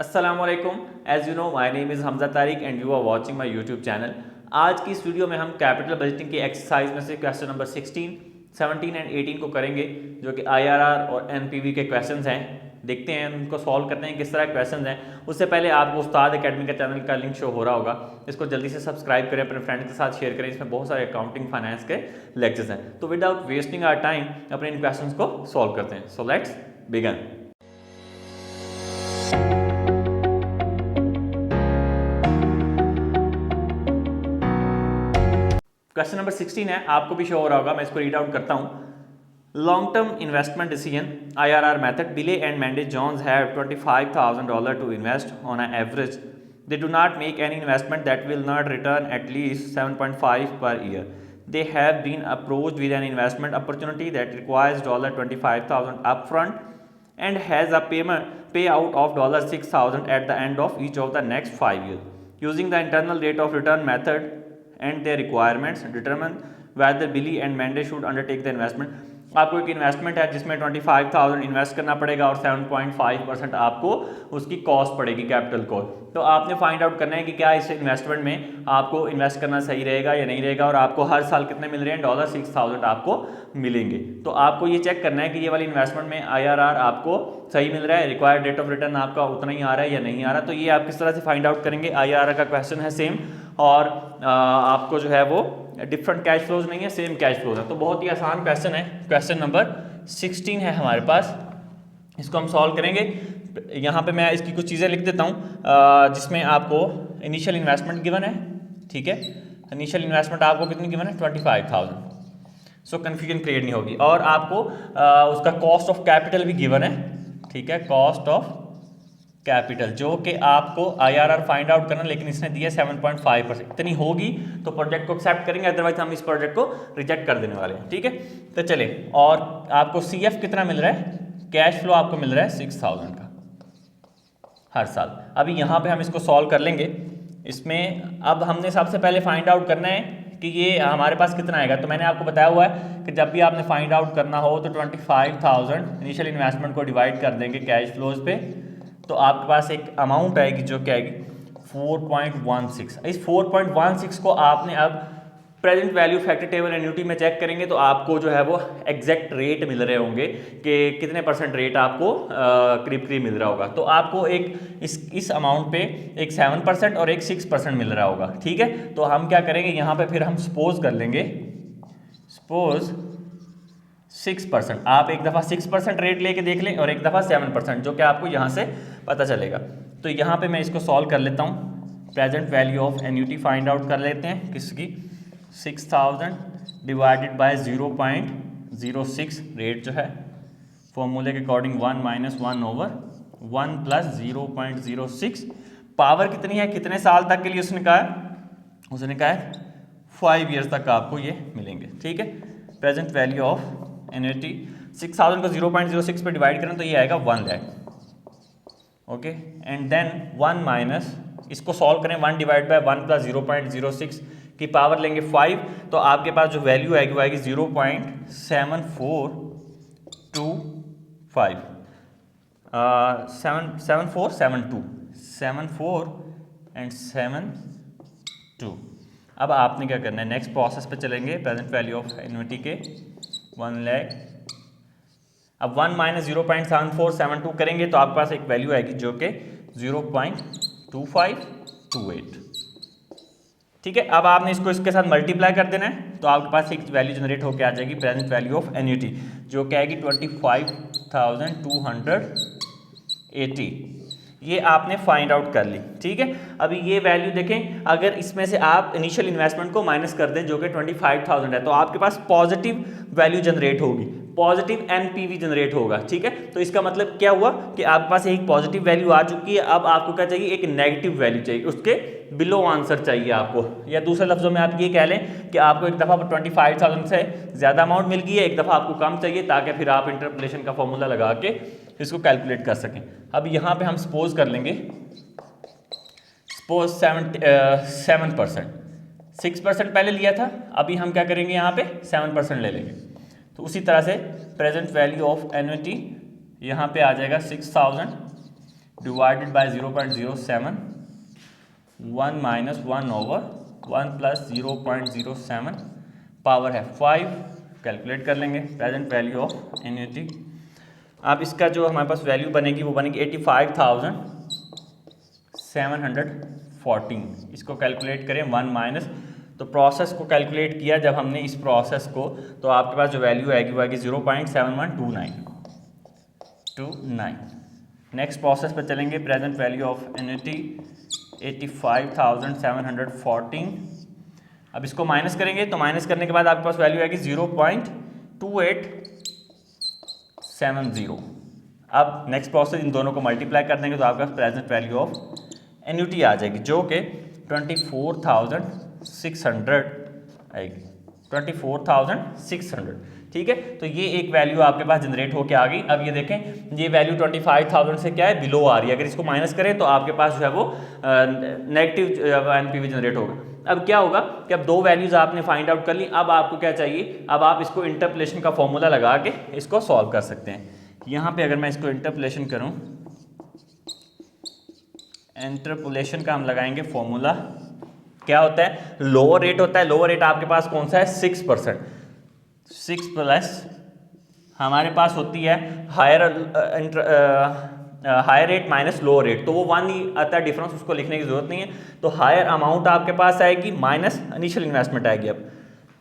अस्सलामुअलैकुम। As you know my name is Hamza Tariq and you are watching my YouTube channel. आज की इस video में हम कैपिटल बजटिंग की एक्सरसाइज में से क्वेश्चन नंबर 16, 17 एंड 18 को करेंगे, जो कि आईआरआर और एनपीवी के क्वेश्चंस हैं। देखते हैं उनको सॉल्व करते हैं किस तरह के क्वेश्चंस हैं। उससे पहले आपको उस्ताद एकेडमी का चैनल का लिंक शो हो रहा होगा, इसको जल्दी से सब्सक्राइब करें, अपने फ्रेंड के साथ शेयर करें। इसमें बहुत सारे अकाउंटिंग फाइनेंस के लेक्चर्स हैं। तो विदाउट वेस्टिंग आवर टाइम अपने इन क्वेश्चंस को सॉल्व करते हैं। So let's begin. Question number 16 है, आपको भी शो हो रहा होगा, मैं इसको रीड आउट करता हूँ। Long term investment decision IRR method, Billy and Mendez Jones have $25,000 to invest on an average. They do not make any investment that will not return at least 7.5 per year. They have been approached with an investment opportunity that requires $25,000 upfront and has a payout of $6,000 at the end of each of the next 5 years. Using the internal rate of return method and their requirements determine whether Billy and Mendes should undertake the investment. आपको एक investment है जिसमें 25,000 invest करना पड़ेगा और 7.5% आपको उसकी cost पड़ेगी, कैपिटल कॉस्ट। तो आपने फाइंड आउट करना है कि क्या इस इन्वेस्टमेंट में आपको इन्वेस्ट करना सही रहेगा या नहीं रहेगा, और आपको हर साल कितने मिल रहे हैं, $6,000 आपको मिलेंगे। तो आपको ये चेक करना है कि ये वाली इन्वेस्टमेंट में IRR आपको सही मिल रहा है, रिक्वायर्ड रेट ऑफ रिटर्न आपका उतना ही आ रहा है या नहीं आ रहा। तो ये आप किस तरह से फाइंड आउट करेंगे। IRR का क्वेश्चन है सेम, और आपको जो है वो डिफरेंट कैश फ्लोज नहीं है, सेम कैश फ्लोज है। तो बहुत ही आसान क्वेश्चन है। क्वेश्चन नंबर 16 है हमारे पास, इसको हम सॉल्व करेंगे। यहाँ पे मैं इसकी कुछ चीज़ें लिख देता हूँ, जिसमें आपको इनिशियल इन्वेस्टमेंट गिवन है, ठीक है। इनिशियल इन्वेस्टमेंट आपको कितनी गिवन है, 25,000। सो कन्फ्यूजन क्रिएट नहीं होगी। और आपको उसका कॉस्ट ऑफ कैपिटल भी गिवन है, ठीक है, कॉस्ट ऑफ कैपिटल, जो कि आपको IRR फाइंड आउट करना, लेकिन इसने दिया 7.5%। इतनी होगी तो प्रोजेक्ट को एक्सेप्ट करेंगे, अदरवाइज हम इस प्रोजेक्ट को रिजेक्ट कर देने वाले हैं, ठीक है। तो चले, और आपको CF कितना मिल रहा है, कैश फ्लो आपको मिल रहा है 6,000 का हर साल। अभी यहाँ पे हम इसको सॉल्व कर लेंगे। इसमें अब हमने सबसे पहले फाइंड आउट करना है कि ये हमारे पास कितना आएगा। तो मैंने आपको बताया हुआ है कि जब भी आपने फाइंड आउट करना हो तो 25,000 इनिशियल इन्वेस्टमेंट को डिवाइड कर देंगे कैश फ्लोज पे, तो आपके पास एक अमाउंट आएगी जो क्या आएगी, 4.16। इस 4.16 को आपने अब present value factor table annuity में चेक करेंगे तो आपको जो है वो एग्जैक्ट रेट मिल रहे होंगे कि कितने % रेट आपको करीब करीब मिल रहा होगा। तो आपको एक इस अमाउंट पे एक 7% और एक 6% मिल रहा होगा, ठीक है। तो हम क्या करेंगे, यहाँ पे फिर हम सपोज कर लेंगे, सपोज 6%। आप एक दफ़ा 6% रेट लेके देख लें और एक दफ़ा 7%, जो कि आपको यहाँ से पता चलेगा। तो यहाँ पे मैं इसको सॉल्व कर लेता हूँ। Present value of annuity find out कर लेते हैं, किसकी, 6,000 डिवाइडेड बाय 0.06 रेट जो है फॉर्मूले के अकॉर्डिंग 1 - 1/1 + 0.06। पावर कितनी है, कितने साल तक के लिए उसने कहा है 5 ईयर्स तक आपको ये मिलेंगे, ठीक है। प्रेजेंट वैल्यू ऑफ एन्युटी 6,000 को 0.06 पे डिवाइड करें तो ये आएगा 1 lakh, okay. And then 1 minus, इसको सॉल्व करें, 1 डिवाइड बाय 1 + 0.06 की पावर लेंगे 5, तो आपके पास जो वैल्यू आएगी वो आएगी 0.7425 74 एंड 72। अब आपने क्या करना है, नेक्स्ट प्रोसेस पे चलेंगे। प्रेजेंट वैल्यू ऑफ एन्युटी के 1 लाख, अब 1 - 0.7472 करेंगे तो आपके पास एक वैल्यू आएगी जो कि 0.2528, ठीक है। अब आपने इसको इसके साथ मल्टीप्लाई कर देना है तो आपके पास एक वैल्यू जनरेट होकर आ जाएगी, प्रेजेंट वैल्यू ऑफ एन्युटी, जो क्या आएगी 25,280। ये आपने फाइंड आउट कर ली, ठीक है। अभी ये वैल्यू देखें, अगर इसमें से आप इनिशियल इन्वेस्टमेंट को माइनस कर दें जो कि 25,000 है, तो आपके पास पॉजिटिव वैल्यू जनरेट होगी, पॉजिटिव NPV जनरेट होगा, ठीक है। तो इसका मतलब क्या हुआ कि आपके पास एक पॉजिटिव वैल्यू आ चुकी है। अब आपको क्या चाहिए, एक नेगेटिव वैल्यू चाहिए, उसके बिलो आंसर चाहिए आपको, या दूसरे लफ्जों में आप ये कह लें कि आपको एक दफ़ा 25,000 से ज़्यादा अमाउंट मिल गई है, एक दफ़ा आपको कम चाहिए, ताकि फिर आप इंटरपोलेशन का फॉर्मूला लगा के इसको कैलकुलेट कर सकें। अब यहाँ पे हम सपोज कर लेंगे, सपोज 7%, 6% पहले लिया था, अभी हम क्या करेंगे, यहाँ पे 7% ले लेंगे। तो उसी तरह से प्रेजेंट वैल्यू ऑफ एन्युटी यहाँ पे आ जाएगा 6,000 divided by 0.07, 1 minus 1 over 1 plus 0.07 power है 5। कैलकुलेट कर लेंगे प्रेजेंट वैल्यू ऑफ एन्युटी। अब इसका जो हमारे पास वैल्यू बनेगी वो बनेगी 85,714। इसको कैलकुलेट करें 1 माइनस, तो प्रोसेस को कैलकुलेट किया जब हमने इस प्रोसेस को, तो आपके पास जो वैल्यू आएगी वो आएगी 0.7129। नेक्स्ट प्रोसेस पर चलेंगे। Present value of annuity 85,714। अब इसको माइनस करेंगे, तो माइनस करने के बाद आपके पास वैल्यू आएगी 0.2870। अब नेक्स्ट प्रोसेस इन दोनों को मल्टीप्लाई कर देंगे तो आपके पास प्रेजेंट वैल्यू ऑफ एन्युटी आ जाएगी जो कि 24,600 आएगी, 24,600। ठीक है, तो ये एक वैल्यू आपके पास जनरेट होके आ गई। अब ये देखें, ये वैल्यू 25,000 से क्या है, बिलो आ रही है। अगर इसको माइनस करें तो आपके पास जो है वो नेगेटिव एनपीवी जनरेट होगा। अब क्या होगा कि अब दो वैल्यूज आपने फाइंड आउट कर ली। अब आपको क्या चाहिए, अब आप इसको इंटरपोलेशन का फॉर्मूला लगा के इसको सॉल्व कर सकते हैं। यहाँ पे अगर मैं इसको इंटरपोलेशन करूँ, इंटरपोलेशन का हम लगाएंगे फॉर्मूला। क्या होता है, लोअर रेट होता है। लोअर रेट आपके पास कौन सा है, 6%। 6 प्लस हमारे पास होती है higher rate minus lower rate, तो वो 1 ही आता है डिफरेंस, उसको लिखने की जरूरत नहीं है। तो हायर अमाउंट आपके पास आएगी माइनस इनिशियल इन्वेस्टमेंट आएगी। अब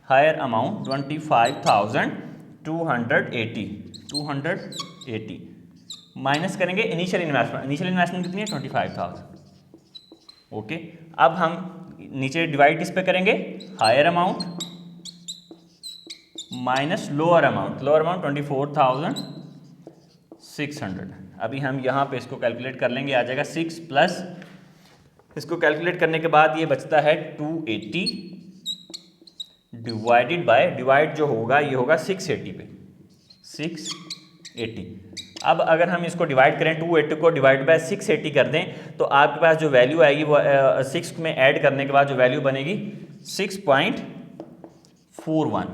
हायर अमाउंट 25,280 माइनस करेंगे इनिशियल इन्वेस्टमेंट। इनिशियल इन्वेस्टमेंट कितनी है, 25,000। ओके, अब हम नीचे डिवाइड किस पे करेंगे, higher amount minus lower amount. Lower amount 24,600। अभी हम यहाँ पे इसको कैलकुलेट कर लेंगे, आ जाएगा 6 प्लस, इसको कैलकुलेट करने के बाद ये बचता है 280 डिवाइडेड बाय, डिवाइड जो होगा ये होगा 680 पे, 680। अब अगर हम इसको डिवाइड करें, 280 को डिवाइड बाय 680 कर दें, तो आपके पास जो वैल्यू आएगी वो 6 में ऐड करने के बाद जो वैल्यू बनेगी 6.41।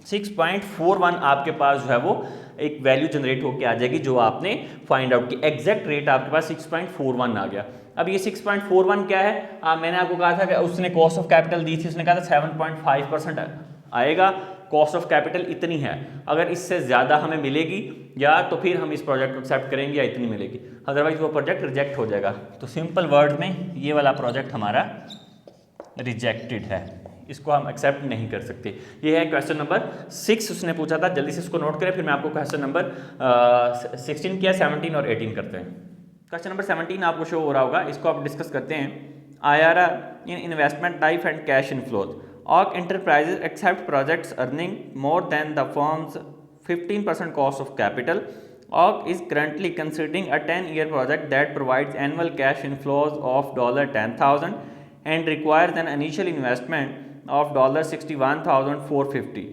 6.41 आपके पास जो है वो एक वैल्यू जनरेट होकर आ जाएगी जो आपने फाइंड आउट की। एग्जैक्ट रेट आपके पास 6.41 आ गया। अब ये 6.41 क्या है, मैंने आपको कहा था कि उसने कॉस्ट ऑफ कैपिटल दी थी, उसने कहा था 7.5% आएगा। कॉस्ट ऑफ कैपिटल इतनी है, अगर इससे ज़्यादा हमें मिलेगी या तो फिर हम इस प्रोजेक्ट को एक्सेप्ट करेंगे या इतनी मिलेगी, अदरवाइज वो प्रोजेक्ट रिजेक्ट हो जाएगा। तो सिंपल वर्ड में ये वाला प्रोजेक्ट हमारा रिजेक्टेड है, इसको हम एक्सेप्ट नहीं कर सकते। ये है क्वेश्चन नंबर 6 उसने पूछा था। जल्दी से इसको नोट करें, फिर मैं आपको क्वेश्चन नंबर 16 किया, 17 और 18 करते हैं। क्वेश्चन नंबर 17 आपको शो हो रहा होगा, इसको आप डिस्कस करते हैं। IRR in investment type and cash inflows. Org enterprises accept projects earning more than the firm's 15% cost of capital. Org is currently considering a 10-year project that provides annual cash inflows of $10,000 and requires an initial investment of $61,450.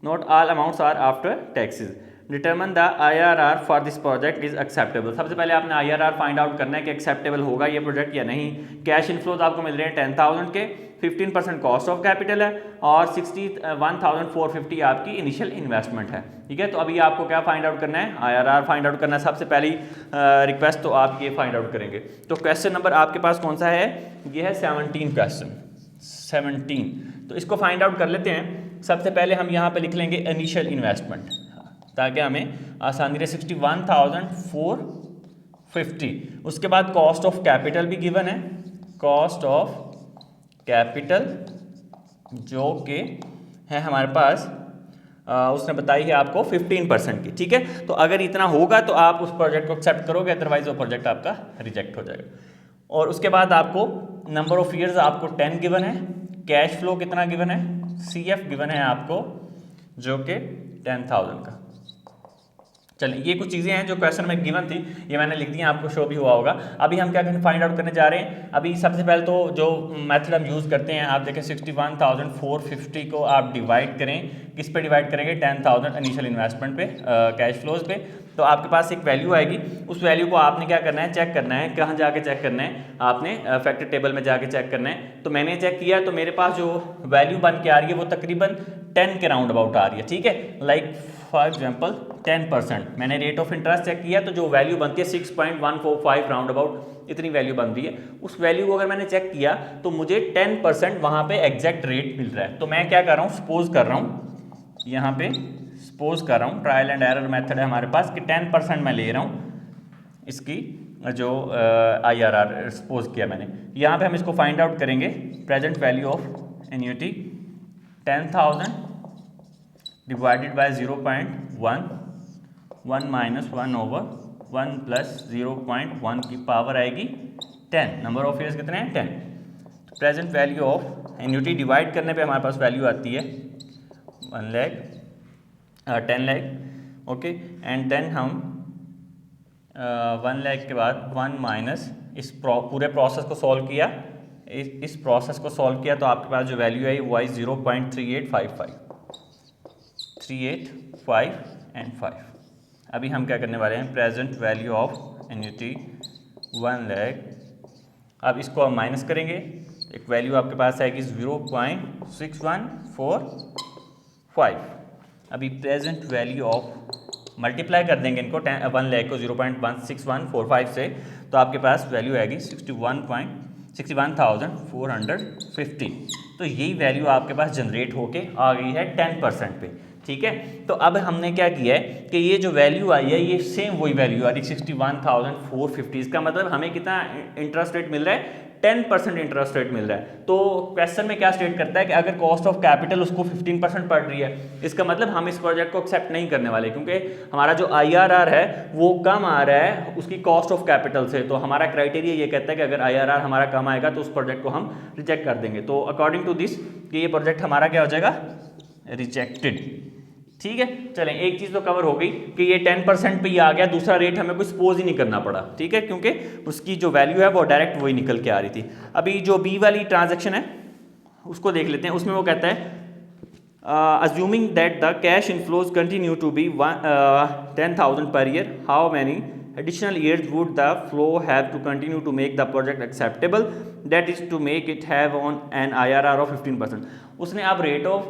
Not all amounts are after taxes. Determine the IRR for this project is acceptable. सबसे पहले आपने IRR find out करना है कि acceptable होगा ये project या नहीं। कैश इनफ्लोज आपको मिल रहे हैं 10,000 के, 15% कॉस्ट ऑफ कैपिटल है और 61,450 आपकी इनिशियल इन्वेस्टमेंट है। ठीक है, तो अभी आपको क्या फाइंड आउट करना है, IRR फाइंड आउट करना है। सबसे पहली रिक्वेस्ट तो आप ये फाइंड आउट करेंगे। तो क्वेश्चन नंबर आपके पास कौन सा है, ये है 17 क्वेश्चन 17। तो इसको फाइंड आउट कर लेते हैं। सबसे पहले हम यहाँ पे लिख लेंगे इनिशियल इन्वेस्टमेंट ताकि हमें आसानी रहे। 61,450। उसके बाद कॉस्ट ऑफ कैपिटल भी गिवन है, कॉस्ट ऑफ कैपिटल जो कि है हमारे पास उसने बताई है आपको 15% की। ठीक है, तो अगर इतना होगा तो आप उस प्रोजेक्ट को एक्सेप्ट करोगे, अदरवाइज वो प्रोजेक्ट आपका रिजेक्ट हो जाएगा। और उसके बाद आपको नंबर ऑफ ईयर्स आपको 10 गिवन है, कैश फ्लो कितना गिवन है, CF गिवन है आपको जो कि 10,000 का। चलिए, ये कुछ चीज़ें हैं जो क्वेश्चन में गिवन थी, ये मैंने लिख दी, आपको शो भी हुआ होगा। अभी हम क्या फाइंड आउट करने जा रहे हैं। अभी सबसे पहले तो जो मेथड हम यूज़ करते हैं, आप देखें 61,450 को आप डिवाइड करें, किस पे डिवाइड करेंगे, 10,000 इनिशियल इन्वेस्टमेंट पे, कैश फ्लोज पे। तो आपके पास एक वैल्यू आएगी, उस वैल्यू को आपने क्या करना है, चेक करना है। कहाँ जाके चेक करना है, आपने फैक्टर टेबल में जाके चेक करना है। तो मैंने चेक किया तो मेरे पास जो वैल्यू बन के आ रही है वो तकरीबन 10 के राउंड अबाउट आ रही है, ठीक है। Like for example 10%। मैंने रेट ऑफ इंटरेस्ट चेक किया तो जो वैल्यू बनती है 6.145 राउंड अबाउट इतनी वैल्यू बनती है। उस वैल्यू को अगर मैंने चेक किया तो मुझे 10% वहाँ पे एग्जैक्ट रेट मिल रहा है। तो मैं क्या कर रहा हूँ, सपोज कर रहा हूँ, यहाँ पे सपोज कर रहा हूँ, ट्रायल एंड एरर मेथड है हमारे पास कि 10% मैं ले रहा हूँ इसकी जो IRR सपोज किया मैंने। यहाँ पे हम इसको फाइंड आउट करेंगे, present value of annuity 10,000 divided by 0.1, 1 minus 1 over 1 plus 0.1 की पावर आएगी 10। नंबर ऑफ ईयर्स कितने हैं, 10। तो present value of annuity divide करने पे हमारे पास वैल्यू आती है 1 lakh 10 lakh, okay. And then हम 1 लाख के बाद 1 माइनस इस पूरे प्रोसेस को सॉल्व किया, इस प्रोसेस को सॉल्व किया तो आपके पास जो वैल्यू आई वो आई 0.3855, 385 एंड 5। अभी हम क्या करने वाले हैं, present value of annuity 1 lakh, अब इसको हम माइनस करेंगे, एक वैल्यू आपके पास आएगी 0.6145। अभी प्रेजेंट वैल्यू ऑफ मल्टीप्लाई कर देंगे इनको 1 लाख को 0.16145 से, तो आपके पास वैल्यू आएगी 61,450। तो यही वैल्यू आपके पास जनरेट होके आ गई है 10% पे, ठीक है। तो अब हमने क्या किया है कि ये जो वैल्यू आई है ये सेम वही वैल्यू आ रही है 61,450। इसका मतलब हमें कितना इंटरेस्ट रेट मिल रहा है, 10% इंटरेस्ट रेट मिल रहा है। तो क्वेश्चन में क्या स्टेट करता है कि अगर कॉस्ट ऑफ कैपिटल उसको 15% पड़ रही है, इसका मतलब हम इस प्रोजेक्ट को एक्सेप्ट नहीं करने वाले, क्योंकि हमारा जो IRR है वो कम आ रहा है उसकी कॉस्ट ऑफ कैपिटल से। तो हमारा क्राइटेरिया ये कहता है कि अगर IRR हमारा कम आएगा तो उस प्रोजेक्ट को हम रिजेक्ट कर देंगे। तो अकॉर्डिंग टू दिस कि ये प्रोजेक्ट हमारा क्या हो जाएगा, रिजेक्टेड, ठीक है। चलें, एक चीज़ तो कवर हो गई कि ये 10% पे ही आ गया, दूसरा रेट हमें कुछ सपोज ही नहीं करना पड़ा, ठीक है, क्योंकि उसकी जो वैल्यू है वो डायरेक्ट वही निकल के आ रही थी। अभी जो बी वाली ट्रांजैक्शन है उसको देख लेते हैं। उसमें वो कहता है assuming that the cash inflows continue to be 10,000 per year, how many additional years would the flow have to continue to make the project acceptable, that is to make it have on an IRR of 15%। उसने अब rate of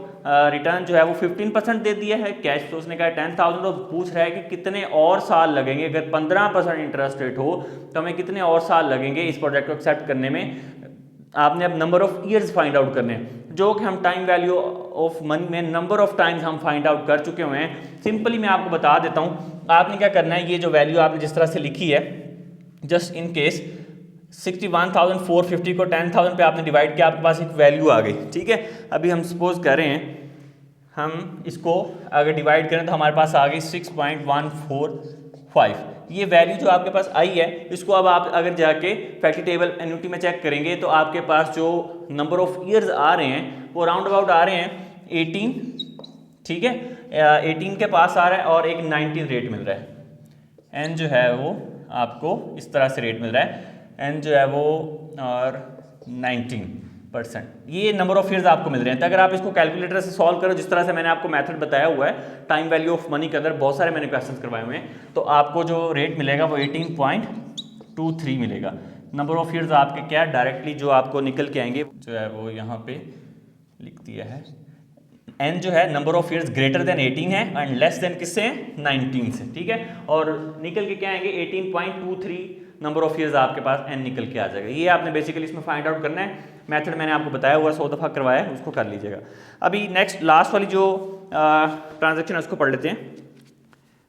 return जो है वो 15% दे दिया है, cash flow उसने कहा 10,000, और पूछ रहा है कि कितने और साल लगेंगे, अगर 15% इंटरेस्ट रेट हो तो हमें कितने और साल लगेंगे इस प्रोजेक्ट को एक्सेप्ट करने में। आपने अब number of years find out करने हैं, जो कि हम टाइम वैल्यू ऑफ मनी में नंबर ऑफ टाइम्स हम फाइंड आउट कर चुके हुए हैं। सिंपली मैं आपको बता देता हूँ, आपने क्या करना है, ये जो वैल्यू आपने जिस तरह से लिखी है, जस्ट इन केस 61,450 को 10,000 पे आपने डिवाइड किया, आपके पास एक वैल्यू आ गई, ठीक है। अभी हम सपोज कर रहे हैं हम इसको अगर डिवाइड करें तो हमारे पास आ गई 6.145। ये वैल्यू जो आपके पास आई है इसको अब आप अगर जाके फैक्टर टेबल एन्युटी में चेक करेंगे तो आपके पास जो नंबर ऑफ ईयर्स आ रहे हैं वो राउंड अबाउट आ रहे हैं 18, ठीक है, 18 के पास आ रहा है और एक 19 रेट मिल रहा है। एन जो है वो आपको इस तरह से रेट मिल रहा है, एन जो है वो और 19%, ये नंबर ऑफ ईयर्स आपको मिल रहे हैं। तो अगर आप इसको कैलकुलेटर से सॉल्व करो जिस तरह से मैंने आपको मेथड बताया हुआ है, टाइम वैल्यू ऑफ मनी के अंदर बहुत सारे मैंने क्वेश्चंस करवाए हुए हैं, तो आपको जो रेट मिलेगा वो 18.23 मिलेगा। नंबर ऑफ ईयर्स आपके क्या डायरेक्टली जो आपको निकल के आएंगे जो है वो यहाँ पे लिख दिया है, एन जो है number of years greater than 18 है एंड लेस देन किससे है, 19 से, ठीक है। और निकल के क्या आएंगे 18.23 नंबर ऑफ ईयर्स आपके पास एन निकल के आ जाएगा। ये आपने बेसिकली इसमें फाइंड आउट करना है। मेथड मैंने आपको बताया हुआ 100 दफ़ा करवाया है, उसको कर लीजिएगा। अभी नेक्स्ट लास्ट वाली जो ट्रांजेक्शन है उसको पढ़ लेते हैं।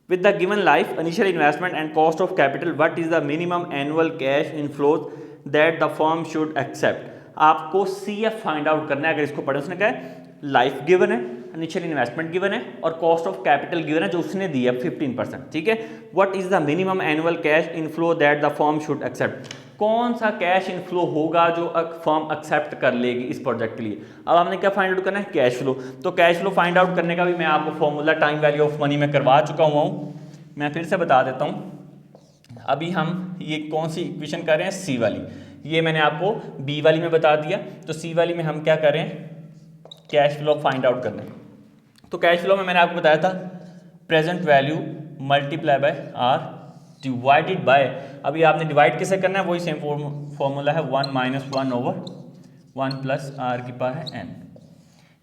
With the given life initial investment and cost of capital what is the minimum annual cash inflows that the firm should accept. आपको CF फाइंड आउट करना है। अगर इसको पढ़े, उसने कहा है लाइफ गिवन है, इनिशियल इन्वेस्टमेंट गिवन है और कॉस्ट ऑफ कैपिटल गिवन है जो उसने दी है 15%, ठीक है। What is the minimum annual cash inflow that the firm should accept. कौन सा कैश इनफ्लो होगा जो फर्म एक्सेप्ट कर लेगी इस प्रोजेक्ट के लिए। अब हमने क्या फाइंड आउट करना है, कैश फ्लो। तो कैश फ्लो फाइंड आउट करने का भी मैं आपको formula time value of money में करवा चुका हुआ हूँ, मैं फिर से बता देता हूँ। अभी हम ये कौन सी इक्वेशन कर रहे हैं, सी वाली, ये मैंने आपको बी वाली में बता दिया। तो सी वाली में हम क्या करें, कैश फ्लो फाइंड आउट करना है। तो कैश फ्लो में मैंने आपको बताया था present value multiply by r divided by, अभी आपने डिवाइड किसे करना है, वही सेम फॉर्मूला है 1 - 1 ओवर 1 प्लस आर की पावर है n।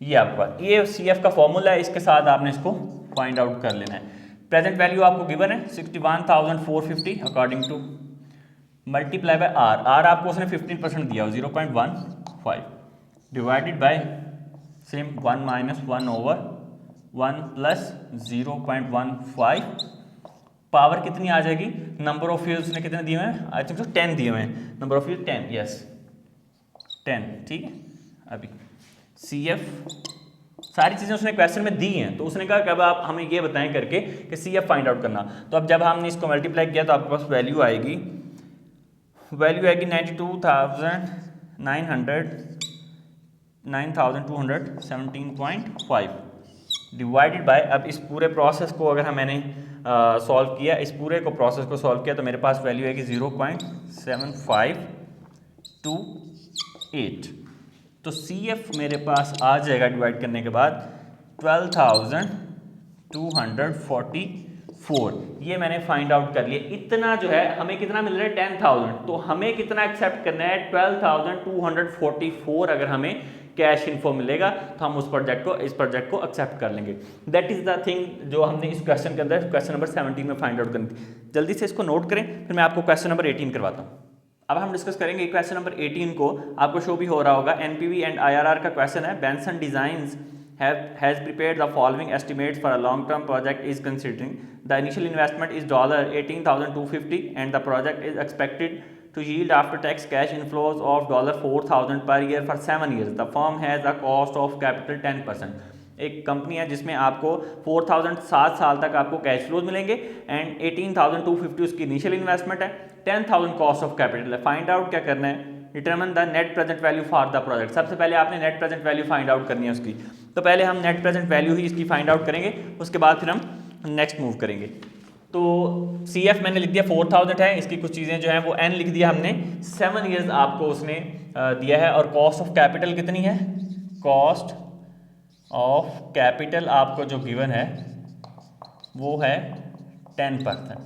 ये आपका ये सी एफ का फॉर्मूला है, इसके साथ आपने इसको फाइंड आउट कर लेना है। प्रेजेंट वैल्यू आपको गिवन है 61,450 according to multiply by r, r आपको उसने 15% दिया हो 0.15 divided by same 1 - 1 over 1 plus 0.15, power कितनी आ जाएगी, नंबर ऑफ ईयर्स उसने कितने दिए हुए हैं, आई थिंक सो 10 दिए हुए हैं, नंबर ऑफ ईयर 10, यस 10, ठीक है। अभी सी एफ सारी चीज़ें उसने क्वेश्चन में दी हैं, तो उसने कहा कि अब आप हमें ये बताएं करके कि सी एफ फाइंड आउट करना। तो अब जब हमने इसको मल्टीप्लाई किया तो आपके पास वैल्यू आएगी 9217.5 डिवाइडेड बाय, अब इस पूरे प्रोसेस को अगर मैंने सॉल्व किया, इस पूरे को प्रोसेस को सॉल्व किया तो मेरे पास वैल्यू है कि 0.7528। तो सी एफ मेरे पास आ जाएगा डिवाइड करने के बाद 12,244। ये मैंने फाइंड आउट कर लिया। इतना जो है हमें कितना मिल रहा है 10,000, तो हमें कितना एक्सेप्ट करना है 12,244। अगर हमें कैश इन्फो मिलेगा तो हम इस प्रोजेक्ट को एक्सेप्ट कर लेंगे। दैट इज द थिंग जो हमने इस क्वेश्चन के अंदर क्वेश्चन नंबर 17 में फाइंड आउट करनी थी। जल्दी से इसको नोट करें, फिर मैं आपको क्वेश्चन नंबर 18 करवाता हूँ। अब हम डिस्कस करेंगे क्वेश्चन नंबर 18 को, आपको शो भी हो रहा होगा, एनपीवी एंड आईआरआर का क्वेश्चन है। Benson designs has prepared the following estimates for a long-term project is considering the initial investment is $18,250 and the project is expected to yield after-tax cash inflows of $4,000 per year for 7 years. The firm has a cost of capital 10%. एक company है जिसमें आपको 4,000 7 साल तक आपको cash flows मिलेंगे and 18,250 उसकी initial investment है, 10,000 कॉस्ट ऑफ कैपिटल है। फाइंड आउट क्या करना है, determine the net present value for the project. सबसे पहले आपने net present value find out करनी है उसकी, तो पहले हम नेट प्रेजेंट वैल्यू ही इसकी फाइंड आउट करेंगे, उसके बाद फिर हम नेक्स्ट मूव करेंगे। तो सी एफ मैंने लिख दिया 4,000 है, इसकी कुछ चीज़ें जो हैं वो एन लिख दिया हमने, 7 ईयर्स आपको उसने दिया है, और कॉस्ट ऑफ कैपिटल कितनी है, कॉस्ट ऑफ कैपिटल आपको जो गिवन है वो है 10%।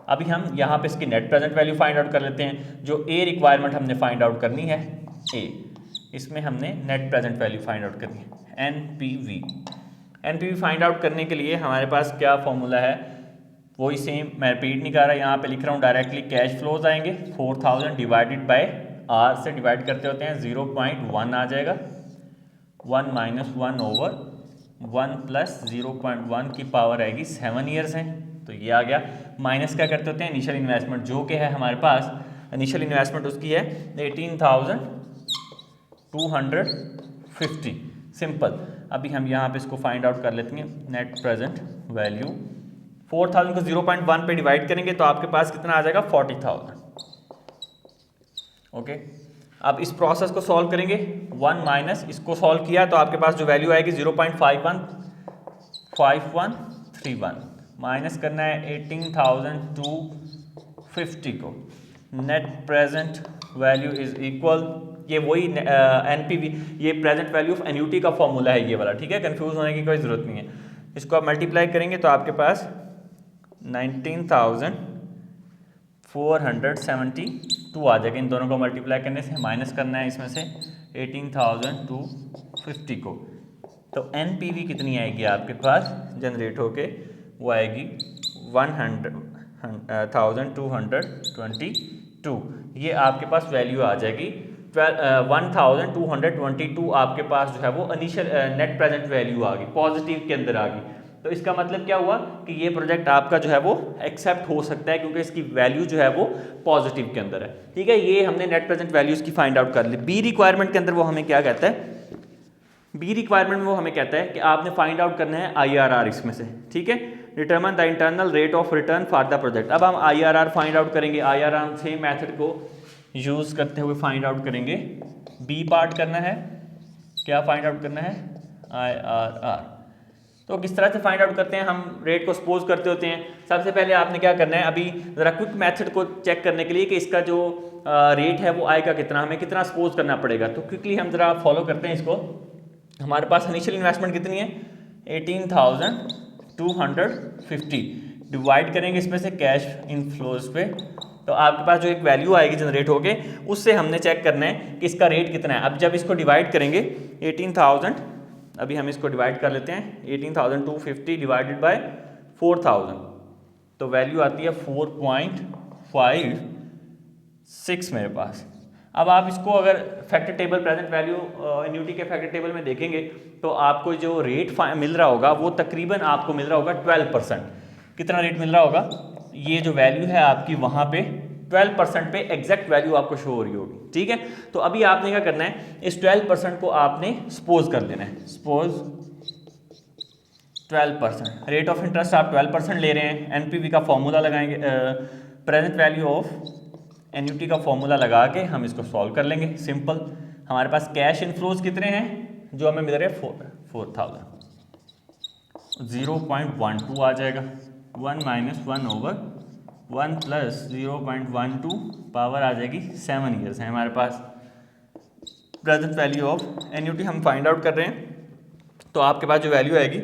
अभी हम यहाँ पे इसकी net present value find out कर लेते हैं। जो ए रिक्वायरमेंट हमने फाइंड आउट करनी है, ए, इसमें हमने net present value find out करनी है, एनपीवी। एनपीवी फाइंड आउट करने के लिए हमारे पास क्या फॉर्मूला है, वही सेम, मैं रिपीट नहीं कर रहा, यहाँ पे लिख रहा हूँ डायरेक्टली। कैश फ्लोज आएंगे 4,000 डिवाइडेड बाय आर से डिवाइड करते होते हैं 0.1 आ जाएगा, 1 - 1 ओवर 1 प्लस 0.1 की पावर आएगी 7 ईयर्स हैं, तो ये आ गया। माइनस क्या करते होते हैं, इनिशियल इन्वेस्टमेंट जो कि है हमारे पास, इनिशियल इन्वेस्टमेंट उसकी है 18,250, सिंपल। अभी हम यहाँ पे इसको फाइंड आउट कर लेते हैं, नेट प्रेजेंट वैल्यू 4,000 को 0.1 पे डिवाइड करेंगे तो आपके पास कितना आ जाएगा 40,000। ओके, अब इस प्रोसेस को सॉल्व करेंगे, 1 माइनस इसको सॉल्व किया तो आपके पास जो वैल्यू आएगी 0.5131 माइनस करना है 18,250 को, net present value is equal, ये वही एनपीवी, ये प्रेजेंट वैल्यू ऑफ एन्यूटी का फॉर्मूला है ये वाला, ठीक है, कंफ्यूज होने की कोई ज़रूरत नहीं है। इसको आप मल्टीप्लाई करेंगे तो आपके पास 19,472 आ जाएगा। इन दोनों को मल्टीप्लाई करने से माइनस करना है इसमें से 18,250 को, तो एनपीवी कितनी आएगी आपके पास जनरेट होके, वो आएगी 1,222। ये आपके पास वैल्यू आ जाएगी 1,222 आपके पास जो है वो इनिशियल नेट प्रेजेंट वैल्यू आ गई, पॉजिटिव के अंदर आ गई। तो इसका मतलब क्या हुआ कि ये प्रोजेक्ट आपका जो है वो एक्सेप्ट हो सकता है क्योंकि इसकी वैल्यू जो है वो पॉजिटिव के अंदर है, ठीक है। ये हमने नेट प्रेजेंट वैल्यूज की फाइंड आउट कर ली। बी रिक्वायरमेंट के अंदर वो हमें क्या कहता है, बी रिक्वायरमेंट में वो हमें कहता है कि आपने फाइंड आउट करना है आईआरआर इसमें से, ठीक है, determine the internal rate of return for the project. अब हम आईआरआर फाइंड आउट करेंगे, आईआरआर हम सेम मेथड को यूज करते हुए फाइंड आउट करेंगे। बी पार्ट करना है, क्या फाइंड आउट करना है, आईआरआर। तो किस तरह से फाइंड आउट करते हैं, हम रेट को सपोज करते होते हैं। सबसे पहले आपने क्या करना है, अभी ज़रा क्विक मेथड को चेक करने के लिए कि इसका जो रेट है वो आएगा कितना, हमें कितना सपोज करना पड़ेगा। तो क्विकली हम ज़रा फॉलो करते हैं इसको। हमारे पास इनिशियल इन्वेस्टमेंट कितनी है 18,250, डिवाइड करेंगे इसमें से कैश इनफ्लोज पे, तो आपके पास जो एक वैल्यू आएगी जनरेट होके, उससे हमने चेक करना है कि इसका रेट कितना है। अब जब इसको डिवाइड करेंगे 18,000, अभी हम इसको डिवाइड कर लेते हैं, 18,250 डिवाइडेड बाय 4,000, तो वैल्यू आती है 4.56 मेरे पास। अब आप इसको अगर factor table present value annuity के फैक्टर टेबल में देखेंगे तो आपको जो रेट मिल रहा होगा वो तकरीबन आपको मिल रहा होगा 12%। कितना रेट मिल रहा होगा, ये जो वैल्यू है आपकी वहाँ पे 12% पे एग्जैक्ट वैल्यू आपको शो हो रही होगी, ठीक है। तो अभी आपने क्या करना है, इस 12% को आपने सपोज कर लेना है, सपोज 12%, रेट ऑफ इंटरेस्ट आप 12% ले रहे हैं, एनपीवी का फॉर्मूला लगाएंगे, प्रेजेंट वैल्यू ऑफ एन्युटी का फॉर्मूला लगा के हम इसको सॉल्व कर लेंगे। सिंपल, हमारे पास कैश इनफ्लोज कितने हैं, जो हमें मिल रहे हैं 4,000, 0.12 आ जाएगा, 1 - 1/1 प्लस 0.12 पावर आ जाएगी 7 ईयर्स है हमारे पास। प्रेजेंट वैल्यू ऑफ एन्युटी हम फाइंड आउट कर रहे हैं, तो आपके पास जो वैल्यू आएगी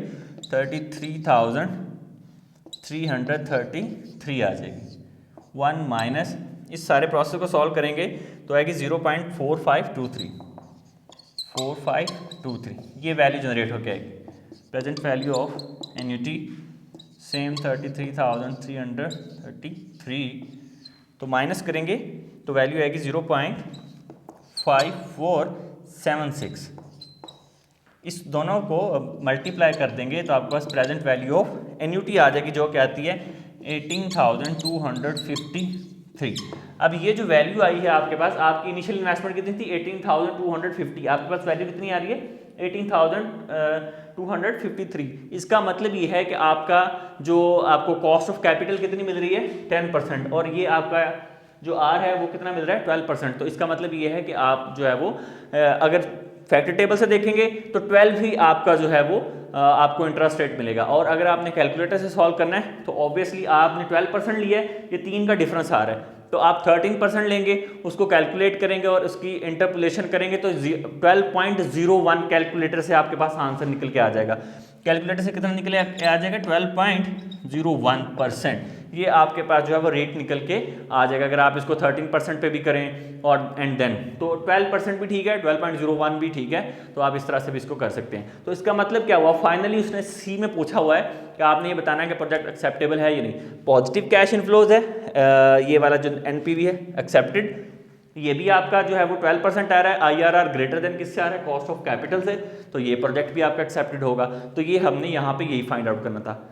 33,333 आ जाएगी। 1 माइनस, इस सारे प्रोसेस को सॉल्व करेंगे तो आएगी 0.4523, ये वैल्यू जनरेट होकर आएगी। Present value of annuity same 33,333, तो माइनस करेंगे तो वैल्यू आएगी 0.5476। इस दोनों को मल्टीप्लाई कर देंगे तो आपके पास प्रेजेंट वैल्यू ऑफ एन्युटी आ जाएगी, जो कि आती है 18,253। अब ये जो वैल्यू आई है आपके पास, आपकी इनिशियल इन्वेस्टमेंट कितनी थी 18,250, आपके पास वैल्यू कितनी आ रही है 18,253। इसका मतलब ये है कि आपका जो आपको कॉस्ट ऑफ कैपिटल कितनी मिल रही है 10%, और ये आपका जो आर है वो कितना मिल रहा है 12%। तो इसका मतलब ये है कि आप जो है वो अगर फैक्टर टेबल से देखेंगे तो 12 ही आपका जो है वो आपको इंटरेस्ट रेट मिलेगा, और अगर आपने कैलकुलेटर से सॉल्व करना है तो ऑब्वियसली आपने 12% लिया है, ये 3 का डिफरेंस आ रहा है, तो आप 13% लेंगे, उसको कैलकुलेट करेंगे और उसकी इंटरपोलेशन करेंगे तो 12.01 कैलकुलेटर से आपके पास आंसर निकल के आ जाएगा। कैलकुलेटर से कितना निकले आ जाएगा 12.01%, ये आपके पास जो है वो रेट निकल के आ जाएगा। अगर आप इसको 13% पे भी करें और एंड देन तो 12% भी ठीक है, 12.01 भी ठीक है, तो आप इस तरह से भी इसको कर सकते हैं। तो इसका मतलब क्या हुआ, फाइनली उसने सी में पूछा हुआ है कि आपने ये बताना है कि प्रोजेक्ट एक्सेप्टेबल है या नहीं। पॉजिटिव कैश इनफ्लोज है, ये वाला जो एनपीवी है एक्सेप्टेड, ये भी आपका जो है वो 12% आ रहा है, आईआरआर ग्रेटर देन किससे आ रहा है कॉस्ट ऑफ कैपिटल से, तो ये प्रोजेक्ट भी आपका एक्सेप्टेड होगा। तो ये हमने यहाँ पे यही फाइंड आउट करना था।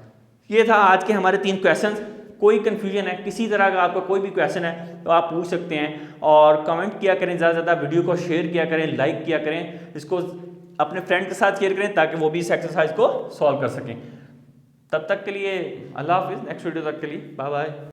ये था आज के हमारे 3 क्वेश्चंस। कोई कंफ्यूजन है, किसी तरह का आपका कोई भी क्वेश्चन है तो आप पूछ सकते हैं, और कमेंट किया करें, ज़्यादा से ज़्यादा वीडियो को शेयर किया करें, लाइक किया करें, इसको अपने फ्रेंड के साथ शेयर करें ताकि वो भी इस एक्सरसाइज को सॉल्व कर सकें। तब तक के लिए अल्लाह हाफिज़, नेक्स्ट वीडियो तक के लिए बाय बाय।